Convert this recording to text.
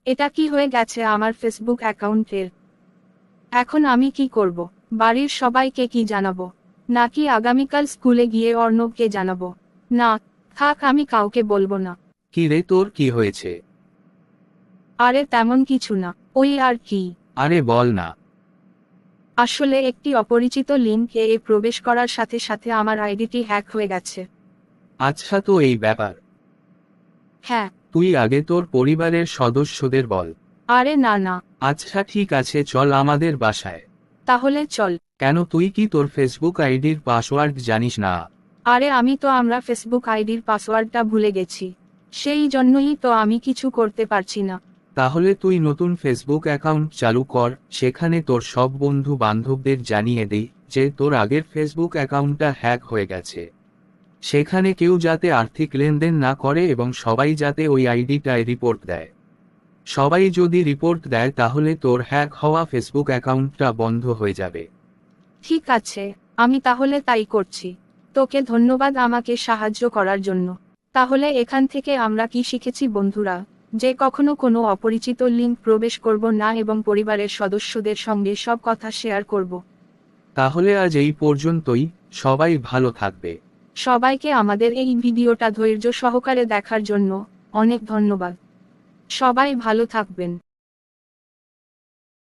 এটা কি হয়ে গেছে আমার ফেসবুক অ্যাকাউন্টের? এখন আমি কি করব? বাড়ির সবাইকে কি জানাবো? নাকি আগামীকাল স্কুলে গিয়ে অর্ণবকে জানাবো? না, থাক, আমি কাউকে বলবো না। কি রে, তোর কি হয়েছে? আরে তেমন কিছু না, ওই আর কি। আরে বল না। আসলে একটি অপরিচিত লিঙ্কে প্রবেশ করার সাথে সাথে আমার আইডিটি হ্যাক হয়ে গেছে। আচ্ছা, তো এই ব্যাপার। হ্যাঁ। তুই আগে তোর পরিবারের সদস্যদের বল। আরে না না। আচ্ছা ঠিক আছে, চল আমাদের বাসায়। তাহলে চল। কেন, তুই কি তোর ফেসবুক আইডির পাসওয়ার্ড জানিস না? আরে আমরা ফেসবুক আইডির পাসওয়ার্ডটা ভুলে গেছি। সেই জন্যই তো আমি কিছু করতে পারছি না। তাহলে তুই নতুন ফেসবুক অ্যাকাউন্ট চালু কর, সেখানে তোর সব বন্ধু বান্ধবদের জানিয়ে দে যে তোর আগের ফেসবুক অ্যাকাউন্টটা হ্যাক হয়ে গেছে। সেখানে কেউ যাতে আর্থিক লেনদেন না করে এবং সবাই যাতে ওই আইডিটায় রিপোর্ট দেয়। সবাই যদি রিপোর্ট দেয় তাহলে তোর হ্যাক হওয়া ফেসবুক অ্যাকাউন্টটা বন্ধ হয়ে যাবে। ঠিক আছে, আমি তাহলে তাই করছি। তোকে ধন্যবাদ আমাকে সাহায্য করার জন্য। তাহলে এখান থেকে আমরা কি শিখেছি বন্ধুরা? যে কখনো কোনো অপরিচিত লিঙ্ক প্রবেশ করব না এবং পরিবারের সদস্যদের সঙ্গে সব কথা শেয়ার করব। তাহলে আজ এই পর্যন্তই। সবাই ভালো থাকবে। সবাইকে আমাদের এই ভিডিওটা ধৈর্য সহকারে দেখার জন্য অনেক ধন্যবাদ। সবাই ভালো থাকবেন।